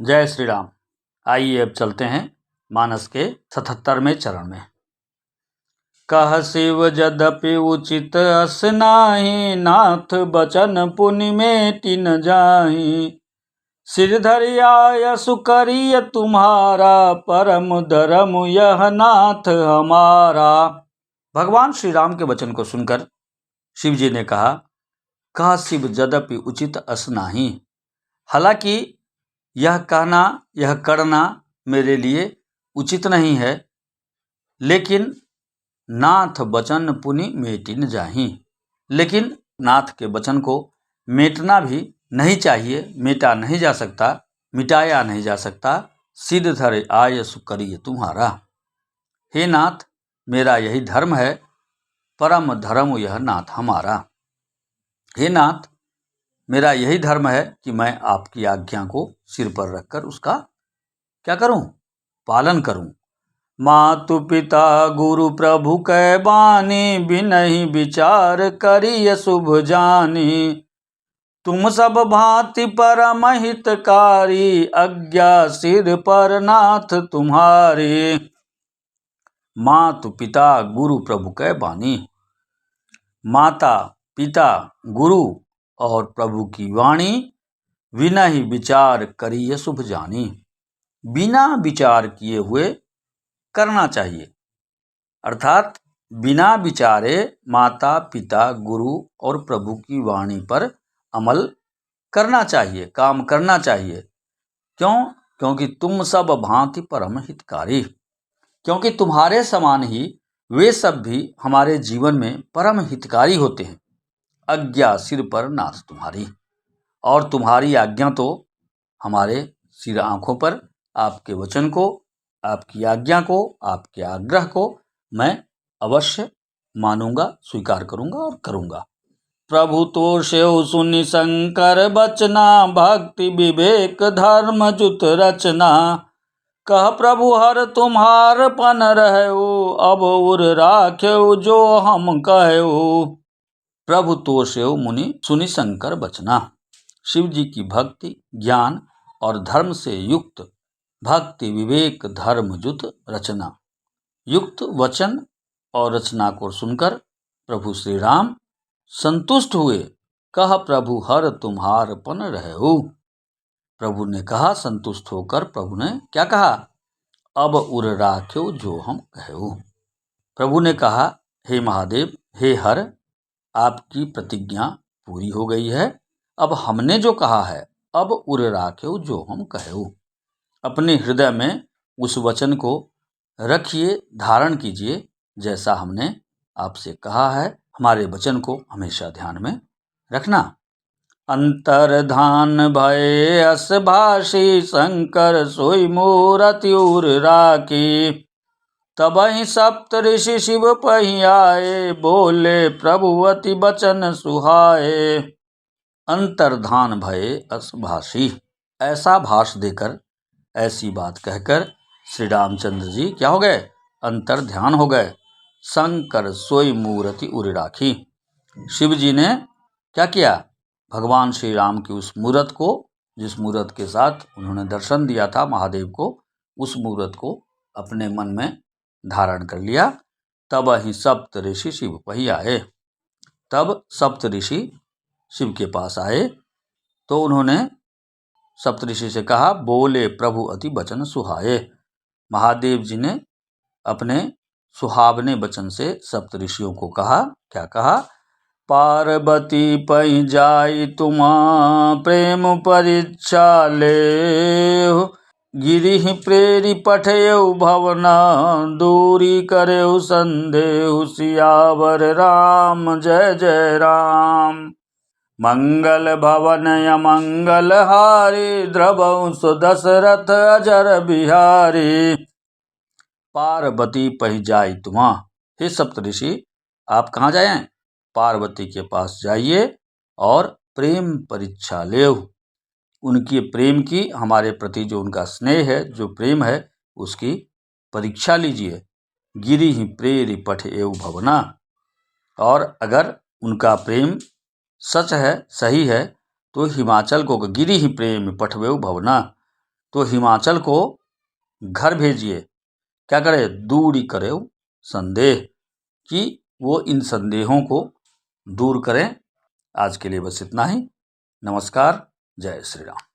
जय श्री राम। आइए अब चलते हैं मानस के 77वें चरण में। कह शिव यद्यपि उचित अस नाही, नाथ बचन पुनि मेटि न जाहि। सिरधर आयसु करिय तुम्हारा, परम धरम यह नाथ हमारा। भगवान श्री राम के वचन को सुनकर शिव जी ने कहा, कह शिव यद्यपि उचित अस नाही, हालांकि यह कहना यह करना मेरे लिए उचित नहीं है, लेकिन नाथ वचन पुनि मेटि न जाहि, लेकिन नाथ के वचन को मेटना भी नहीं चाहिए, मेटा नहीं जा सकता, मिटाया नहीं जा सकता। सिद्ध धर आयसु करिय तुम्हारा, हे नाथ मेरा यही धर्म है, परम धर्म यह नाथ हमारा। हे नाथ मेरा यही धर्म है कि मैं आपकी आज्ञा को सिर पर रखकर उसका क्या करूं, पालन करूं। मातु पिता गुरु प्रभु कै बानी, बिनहि विचार करिय शुभ जानी। तुम सब भांति परम हितकारी, आज्ञा सिर पर नाथ तुम्हारी। मातु पिता गुरु प्रभु कै बानी, माता पिता गुरु और प्रभु की वाणी, विनहि विचार करिय शुभ जानी, बिना विचार किए हुए करना चाहिए। अर्थात बिना विचारे माता पिता गुरु और प्रभु की वाणी पर अमल करना चाहिए, काम करना चाहिए। क्यों? क्योंकि तुम सब भांति परम हितकारी, क्योंकि तुम्हारे समान ही वे सब भी हमारे जीवन में परम हितकारी होते हैं। आज्ञा सिर पर नाथ तुम्हारी, और तुम्हारी आज्ञा तो हमारे सिर आंखों पर, आपके वचन को, आपकी आज्ञा को, आपके आग्रह को मैं अवश्य मानूंगा, स्वीकार करूंगा और करूंगा। प्रभु तो सेव सुनि शंकर बचना, भक्ति विवेक धर्म जुत रचना। कह प्रभु हर तुम्हार पन रहु, अब उर राख्यउ जो हम कहु। प्रभु तो सेव मुनि सुनि शंकर बचना। शिव जी की भक्ति ज्ञान और धर्म से युक्त, भक्ति विवेक धर्म जुत रचना युक्त वचन और रचना को सुनकर प्रभु श्री राम संतुष्ट हुए। कह प्रभु हर तुम्हार पन रहु। प्रभु ने कहा, संतुष्ट होकर प्रभु ने क्या कहा, अब उर राख्यो जो हम कहु। प्रभु ने कहा, हे महादेव, हे हर, आपकी प्रतिज्ञा पूरी हो गई है, अब हमने जो कहा है, अब उर राख्यो जो हम कहु। अपने हृदय में उस वचन को रखिए, धारण कीजिए, जैसा हमने आपसे कहा है। हमारे वचन को हमेशा ध्यान में रखना। अंतर्धान भय अस भाषी, शंकर सोई मूरति उर राखी। तबहि सप्त ऋषि शिव पहि आए, बोले प्रभुवति बचन सुहाए। अंतर्धान भय अस भाषी, ऐसा भाष देकर, ऐसी बात कहकर श्री रामचंद्र जी क्या हो गए, अंतर ध्यान हो गए। शंकर सोई मूरति उर राखी, शिव जी ने क्या किया, भगवान श्री राम की उस मूरत को, जिस मूरत के साथ उन्होंने दर्शन दिया था महादेव को, उस मूरत को अपने मन में धारण कर लिया। तब ही सप्त ऋषि शिव पहि आए। तब सप्त ऋषि शिव के पास आए तो उन्होंने सप्त ऋषि से कहा, बोले प्रभु अति बचन सुहाए। महादेव जी ने अपने सुहावने वचन से सप्त ऋषियों को कहा, क्या कहा, पार्वती पहि जाई तुमा, प्रेम परीक्षा ले। गिरिहि प्रेरि पठयउ भवना, दूरी करeu संदेहु। सियावर राम जय जय राम। मंगल भवन अमंगल हारी, द्रवहु सो दशरथ अजर बिहारी। पार्वती पहि जाई तुमा, हे सप्तऋषि आप कहाँ जाएं, पार्वती के पास जाइए और प्रेम परीक्षा लेव। उनके प्रेम की, हमारे प्रति जो उनका स्नेह है, जो प्रेम है, उसकी परीक्षा लीजिए। गिरि ही प्रेरि पठ एव भवना, और अगर उनका प्रेम सच है, सही है, तो हिमाचल को गिरि ही प्रेम पठवेव भवना, तो हिमाचल को घर भेजिए। क्या करे? दूर ही करे संदेह, कि वो इन संदेहों को दूर करें। आज के लिए बस इतना ही। नमस्कार। जय श्री राम।